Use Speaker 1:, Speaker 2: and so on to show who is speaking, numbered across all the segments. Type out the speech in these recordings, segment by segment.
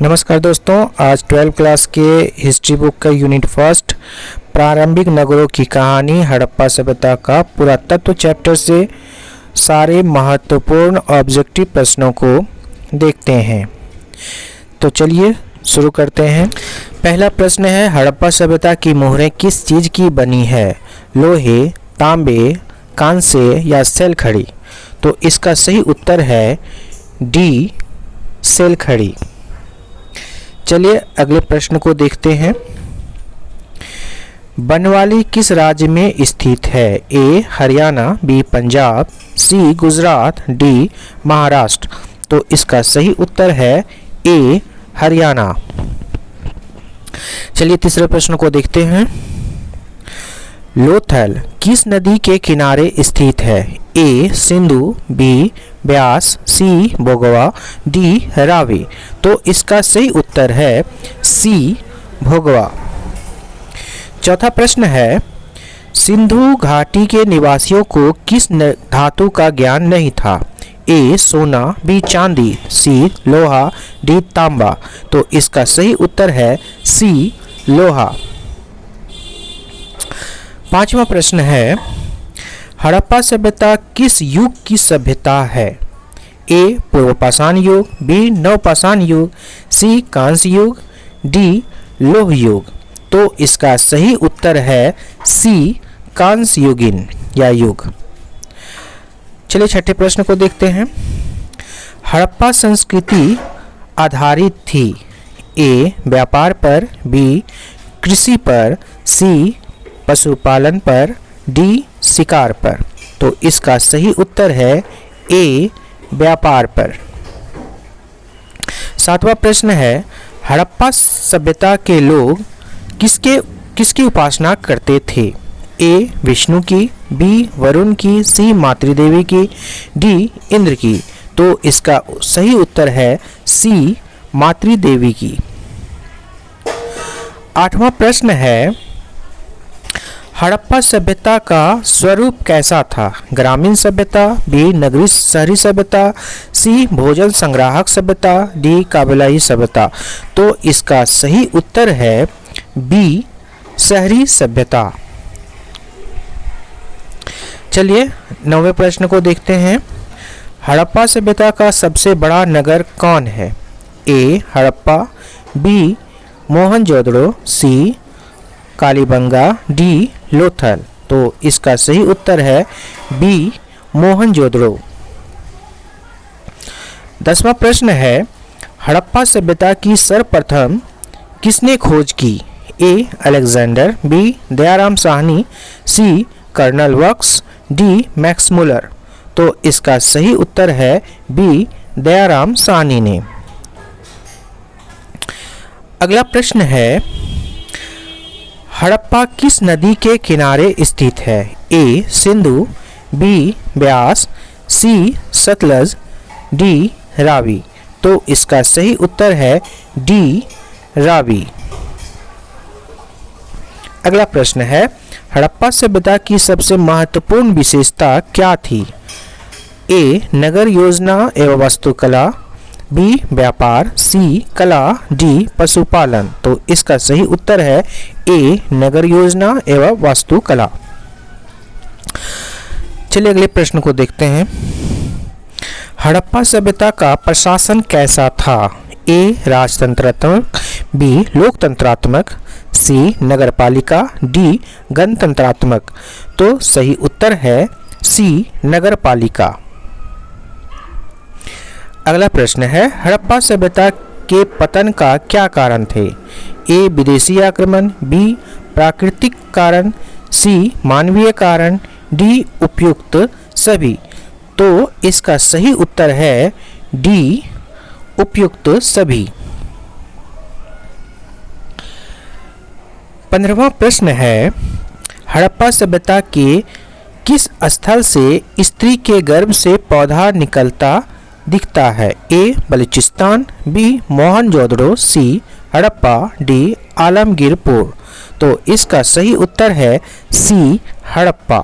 Speaker 1: नमस्कार दोस्तों, आज 12th क्लास के हिस्ट्री बुक का यूनिट फर्स्ट प्रारंभिक नगरों की कहानी हड़प्पा सभ्यता का पुरातत्व चैप्टर से सारे महत्वपूर्ण ऑब्जेक्टिव प्रश्नों को देखते हैं। तो चलिए शुरू करते हैं। पहला प्रश्न है, हड़प्पा सभ्यता की मोहरें किस चीज़ की बनी है? लोहे, तांबे, कांसे या सेल खड़ी? तो इसका सही उत्तर है डी, सेल खड़ी। चलिए अगले प्रश्न को देखते हैं। बनवाली किस राज्य में स्थित है? ए हरियाणा, बी पंजाब, सी गुजरात, डी महाराष्ट्र। तो इसका सही उत्तर है ए हरियाणा। चलिए तीसरे प्रश्न को देखते हैं। लोथल किस नदी के किनारे स्थित है? ए सिंधु, बी ब्यास, सी भोगवा, डी रावी। तो इसका सही उत्तर है सी भोगवा। चौथा प्रश्न है, सिंधु घाटी के निवासियों को किस धातु का ज्ञान नहीं था? ए सोना, बी चांदी, सी लोहा, डी तांबा। तो इसका सही उत्तर है सी लोहा। पांचवा प्रश्न है, हड़प्पा सभ्यता किस युग की सभ्यता है? ए पूर्व पाषाण युग, बी नवपाषाण युग, सी कांस्य युग, डी लौह युग। तो इसका सही उत्तर है सी कांस्य युगीन या युग। चलिए छठे प्रश्न को देखते हैं। हड़प्पा संस्कृति आधारित थी ए व्यापार पर, बी कृषि पर, सी पशुपालन पर, डी शिकार पर। तो इसका सही उत्तर है ए व्यापार पर। सातवां प्रश्न है, हड़प्पा सभ्यता के लोग किसकी उपासना करते थे? ए विष्णु की, बी वरुण की, सी मातृदेवी की, डी इंद्र की। तो इसका सही उत्तर है सी मातृदेवी की। आठवां प्रश्न है, हड़प्पा सभ्यता का स्वरूप कैसा था? ग्रामीण सभ्यता, बी नगरीय शहरी सभ्यता, सी भोजन संग्राहक सभ्यता, डी काबिलाई सभ्यता। तो इसका सही उत्तर है बी शहरी सभ्यता। चलिए नौवें प्रश्न को देखते हैं। हड़प्पा सभ्यता का सबसे बड़ा नगर कौन है? ए हड़प्पा, बी मोहनजोदड़ो, सी कालीबंगा, डी लोथल। तो इसका सही उत्तर है बी मोहनजोदड़ो। 10वां प्रश्न है, हड़प्पा सभ्यता की सर्वप्रथम किसने खोज की? A Alexander, B Dayaram Sahni, C colonel वक्स, डी मैक्स मुलर। तो इसका सही उत्तर है बी दयाराम साहनी ने। अगला प्रश्न है, हड़प्पा किस नदी के किनारे स्थित है? ए सिंधु, बी ब्यास, सी सतलज, डी रावी। तो इसका सही उत्तर है डी रावी। अगला प्रश्न है, हड़प्पा सभ्यता की सबसे महत्वपूर्ण विशेषता क्या थी? ए नगर योजना एवं वास्तुकला, बी व्यापार, सी कला, डी पशुपालन। तो इसका सही उत्तर है ए नगर योजना एवं वास्तुकला। चलिए अगले प्रश्न को देखते हैं। हड़प्पा सभ्यता का प्रशासन कैसा था? ए राजतंत्रात्मक, बी लोकतंत्रात्मक, सी नगरपालिका, डी गणतंत्रात्मक। तो सही उत्तर है सी नगरपालिका। अगला प्रश्न है, हड़प्पा सभ्यता के पतन का क्या कारण थे? ए विदेशी आक्रमण, बी प्राकृतिक कारण, सी मानवीय कारण, डी उपयुक्त सभी। तो इसका सही उत्तर है डी उपयुक्त सभी। 15वां प्रश्न है, हड़प्पा सभ्यता के किस स्थल से स्त्री के गर्भ से पौधा निकलता दिखता है? ए बलूचिस्तान, बी मोहनजोदड़ो, सी हड़प्पा, डी आलमगीरपुर। तो इसका सही उत्तर है सी हड़प्पा।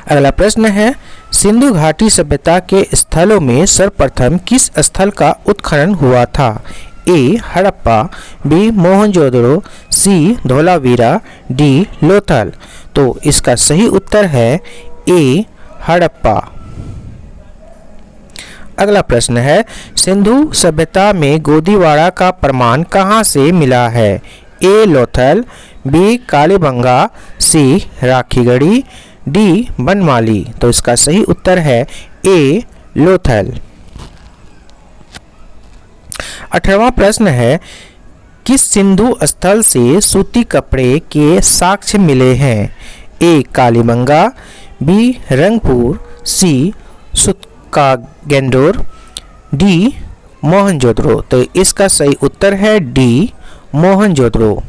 Speaker 1: अगला प्रश्न है, सिंधु घाटी सभ्यता के स्थलों में सर्वप्रथम किस स्थल का उत्खनन हुआ था? ए हड़प्पा, बी मोहनजोदड़ो, सी धोलावीरा, डी लोथल। तो इसका सही उत्तर है ए हड़प्पा। अगला प्रश्न है, सिंधु सभ्यता में गोदीवाड़ा का प्रमाण कहाँ से मिला है? ए लोथल, बी कालीबंगा, सी राखीगढ़ी, डी बनमाली। तो इसका सही उत्तर है ए लोथल। 18वां प्रश्न है, किस सिंधु स्थल से सूती कपड़े के साक्ष्य मिले हैं? ए कालीबंगा, बी रंगपुर, सी सुतकागेंडोर, डी मोहनजोदड़ो। तो इसका सही उत्तर है डी मोहनजोदड़ो।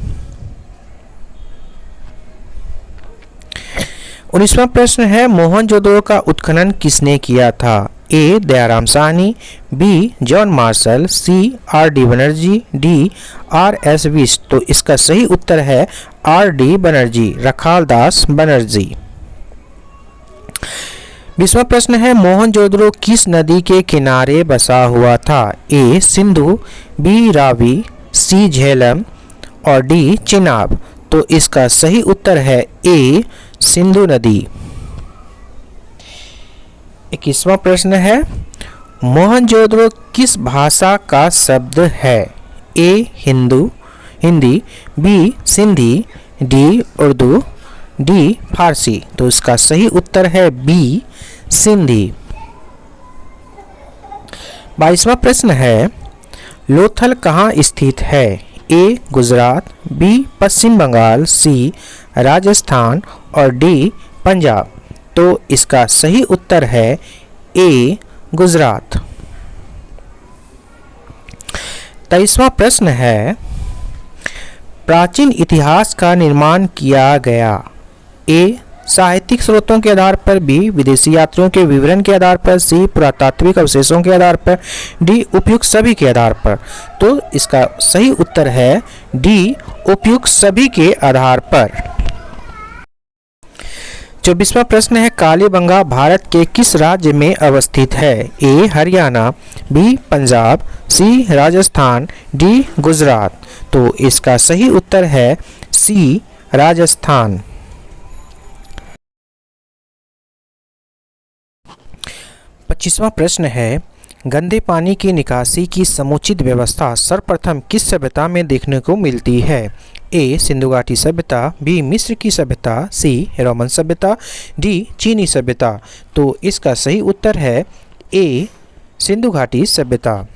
Speaker 1: 19वां प्रश्न है, मोहनजोदड़ो का उत्खनन किसने किया था? A Dayaram Sahni, B John Marshall, C R D Banerjee, D R S Bisht. तो इसका सही उत्तर है आर डी बनर्जी, रखालदास बनर्जी। 20वां प्रश्न है, मोहनजोदड़ो किस नदी के किनारे बसा हुआ था? ए सिंधु, बी रावी, सी झेलम और डी चिनाब। तो इसका सही उत्तर है ए सिंधु नदी। 21वां प्रश्न है, मोहनजोदड़ो किस भाषा का शब्द है? A Hindi, B Sindhi, D Urdu, D Farsi. तो इसका सही उत्तर है बी सिंधी। 22वां प्रश्न है, लोथल कहाँ स्थित है? ए गुजरात, बी पश्चिम बंगाल, सी राजस्थान और डी पंजाब। तो इसका सही उत्तर है ए गुजरात। 23वां प्रश्न है, प्राचीन इतिहास का निर्माण किया गया? ए साहित्यिक स्रोतों के आधार पर, बी विदेशी यात्रियों के विवरण के आधार पर, सी पुरातात्विक अवशेषों के आधार पर, डी उपयुक्त सभी के आधार पर। तो इसका सही उत्तर है डी उपयुक्त सभी के आधार पर। 24वां प्रश्न है, कालीबंगा भारत के किस राज्य में अवस्थित है? ए हरियाणा, बी पंजाब, सी राजस्थान, डी गुजरात। तो इसका सही उत्तर है सी राजस्थान। 25वां प्रश्न है, गंदे पानी की निकासी की समुचित व्यवस्था सर्वप्रथम किस सभ्यता में देखने को मिलती है? ए सिंधु घाटी सभ्यता, बी मिस्र की सभ्यता, सी रोमन सभ्यता, डी चीनी सभ्यता। तो इसका सही उत्तर है ए सिंधु घाटी सभ्यता।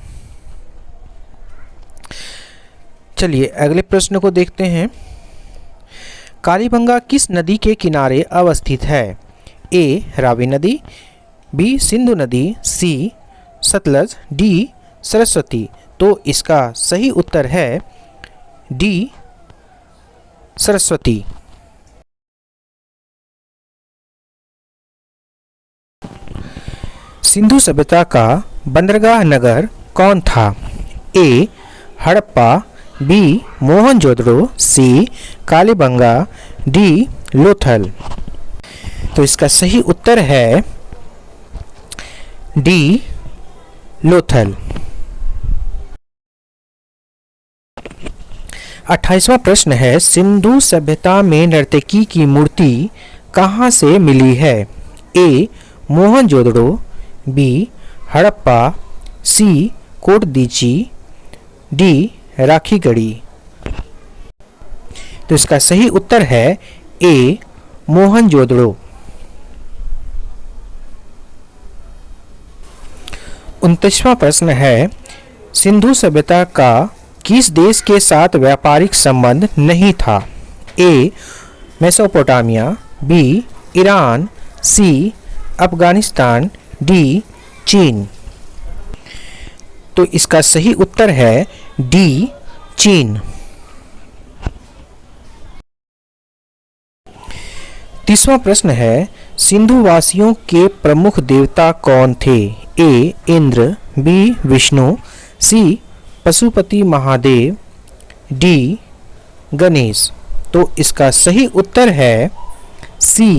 Speaker 1: चलिए अगले प्रश्न को देखते हैं। कालीबंगा किस नदी के किनारे अवस्थित है? ए रावी नदी, बी सिंधु नदी, सी सतलज, डी सरस्वती। तो इसका सही उत्तर है डी सरस्वती। सिंधु सभ्यता का बंदरगाह नगर कौन था? ए हड़प्पा, बी मोहनजोदड़ो, सी कालीबंगा, डी लोथल। तो इसका सही उत्तर है डी लोथल। 28वां प्रश्न है, सिंधु सभ्यता में नर्तकी की मूर्ति कहाँ से मिली है? ए मोहनजोदड़ो, बी हड़प्पा, सी कोटदीची, डी राखीगढ़ी। तो इसका सही उत्तर है ए मोहनजोदड़ो। 29वां प्रश्न है, सिंधु सभ्यता का किस देश के साथ व्यापारिक संबंध नहीं था? ए मेसोपोटामिया, बी ईरान, सी अफगानिस्तान, डी चीन। तो इसका सही उत्तर है डी चीन। 30वां प्रश्न है, सिंधु वासियों के प्रमुख देवता कौन थे? ए इंद्र, बी विष्णु, सी पशुपति महादेव, डी गणेश। तो इसका सही उत्तर है सी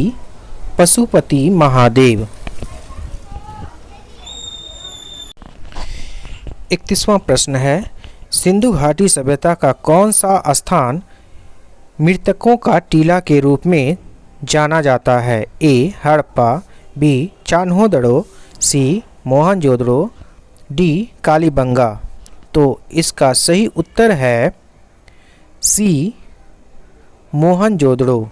Speaker 1: पशुपति महादेव। 31वां प्रश्न है, सिंधु घाटी सभ्यता का कौन सा स्थान मृतकों का टीला के रूप में जाना जाता है? ए हड़प्पा, बी चान्होदड़ो, सी मोहनजोदड़ो, डी कालीबंगा। तो इसका सही उत्तर है सी मोहनजोदड़ो।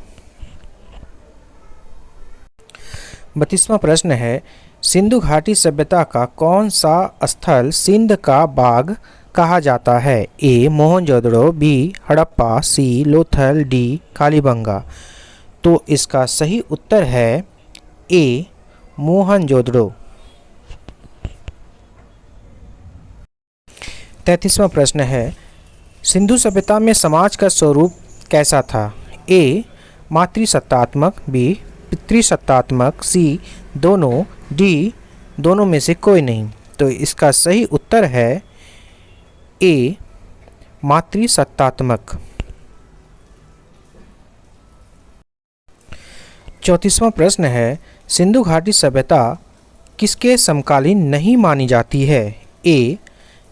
Speaker 1: 32वां प्रश्न है, सिंधु घाटी सभ्यता का कौन सा स्थल सिंध का बाग कहा जाता है? ए मोहनजोदड़ो, बी हड़प्पा, सी लोथल, डी कालीबंगा। तो इसका सही उत्तर है ए मोहनजोदड़ो। 33वां प्रश्न है, सिंधु सभ्यता में समाज का स्वरूप कैसा था? ए मातृसत्तात्मक, बी पितृसत्तात्मक, सी दोनों, डी दोनों में से कोई नहीं। तो इसका सही उत्तर है ए मातृसत्तात्मक। 34वां प्रश्न है, सिंधु घाटी सभ्यता किसके समकालीन नहीं मानी जाती है? ए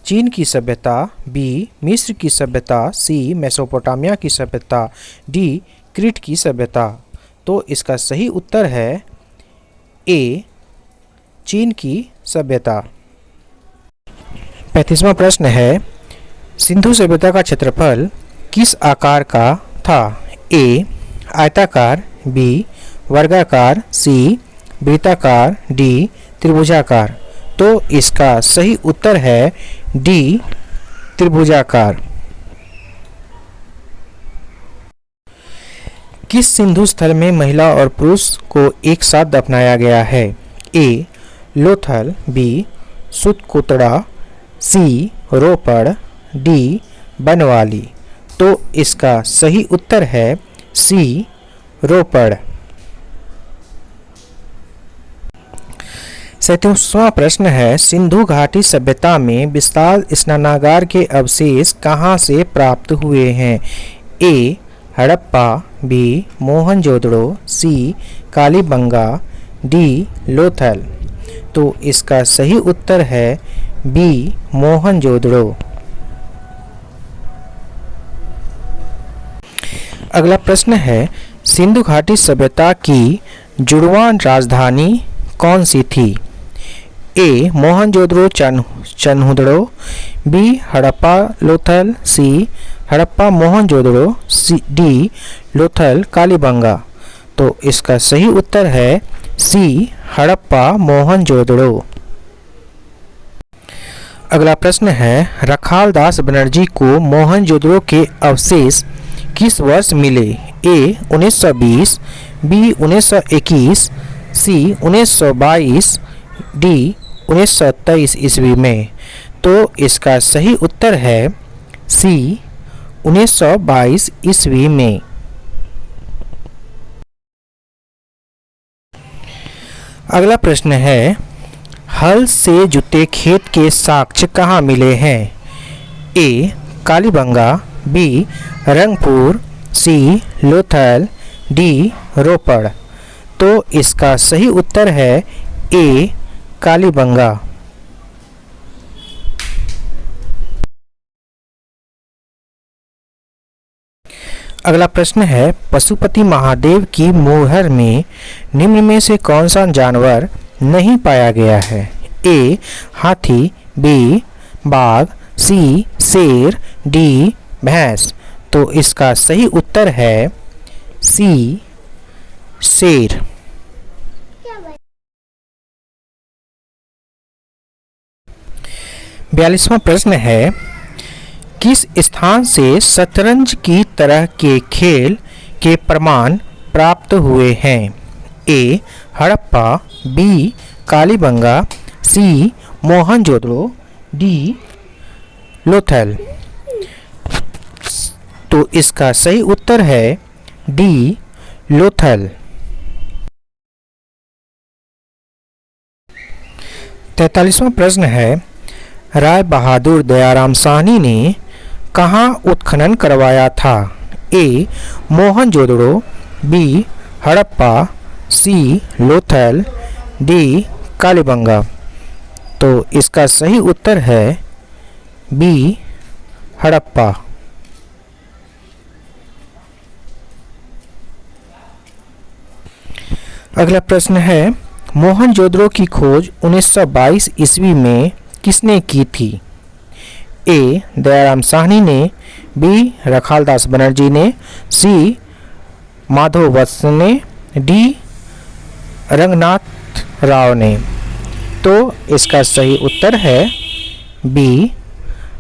Speaker 1: चीन की सभ्यता, बी मिस्र की सभ्यता, सी मेसोपोटामिया की सभ्यता, डी क्रीट की सभ्यता। तो इसका सही उत्तर है ए चीन की सभ्यता। 35वां प्रश्न है, सिंधु सभ्यता का क्षेत्रफल किस आकार का था? ए आयताकार, बी वर्गाकार, सी वृत्ताकार, डी त्रिभुजाकार। तो इसका सही उत्तर है डी त्रिभुजाकार। किस सिंधु स्थल में महिला और पुरुष को एक साथ दफनाया गया है? ए लोथल, बी सुतकोतड़ा, सी रोपड़, डी बनवाली। तो इसका सही उत्तर है सी रोपड़। 37वां प्रश्न है, सिंधु घाटी सभ्यता में विशाल स्नानागार के अवशेष कहाँ से प्राप्त हुए हैं? ए हड़प्पा, बी मोहनजोदड़ो, सी कालीबंगा, डी लोथल। तो इसका सही उत्तर है बी मोहनजोदड़ो। अगला प्रश्न है, सिंधु घाटी सभ्यता की जुड़वां राजधानी कौन सी थी? ए मोहनजोदड़ो चान्होदड़ो, बी हड़प्पा लोथल, सी हड़प्पा मोहनजोदड़ो, सी डी लोथल कालीबंगा। तो इसका सही उत्तर है सी हड़प्पा मोहनजोदड़ो। अगला प्रश्न है, रखाल दास बनर्जी को मोहनजोदड़ो के अवशेष किस वर्ष मिले? ए 1920, बी 1921, सी 1922, डी 1923 ईस्वी में। तो इसका सही उत्तर है सी 1922 ईस्वी में। अगला प्रश्न है, हल से जुते खेत के साक्ष्य कहाँ मिले हैं? ए कालीबंगा, बी रंगपुर, सी लोथल, डी रोपड़। तो इसका सही उत्तर है ए कालीबंगा। अगला प्रश्न है, पशुपति महादेव की मोहर में निम्न में से कौन सा जानवर नहीं पाया गया है? ए हाथी, बी बाघ, सी शेर, डी भैंस। तो इसका सही उत्तर है सी शेर। 42वां प्रश्न है, किस स्थान से शतरंज की तरह के खेल के प्रमाण प्राप्त हुए हैं? ए हड़प्पा, बी कालीबंगा, सी मोहनजोदड़ो, डी लोथल। तो इसका सही उत्तर है डी लोथल। 43वां प्रश्न है, राय बहादुर दयाराम साहनी ने कहाँ उत्खनन करवाया था? ए मोहनजोदड़ो, बी हड़प्पा, सी लोथल, डी कालीबंगा। तो इसका सही उत्तर है बी हड़प्पा। अगला प्रश्न है मोहनजोदड़ो की खोज 1922 ईस्वी में किसने की थी? ए दयाराम साहनी ने, बी रखालदास बनर्जी ने, सी माधव वत्स ने, डी रंगनाथ राव ने। तो इसका सही उत्तर है बी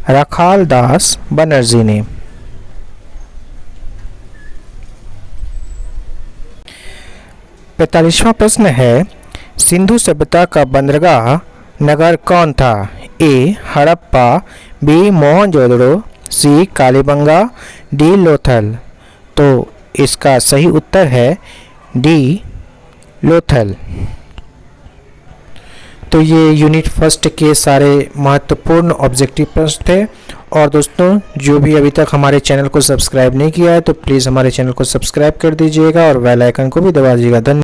Speaker 1: रखालदास बनर्जी ने। 45वां प्रश्न है सिंधु सभ्यता का बंदरगाह नगर कौन था? ए हड़प्पा, बी मोहनजोदड़ो, सी कालीबंगा, डी लोथल। तो इसका सही उत्तर है डी लोथल। तो ये यूनिट फर्स्ट के सारे महत्वपूर्ण ऑब्जेक्टिव प्रश्न थे। और दोस्तों जो भी अभी तक हमारे चैनल को सब्सक्राइब नहीं किया है तो प्लीज़ हमारे चैनल को सब्सक्राइब कर दीजिएगा और बेल आइकन को भी दबा दीजिएगा। धन्यवाद।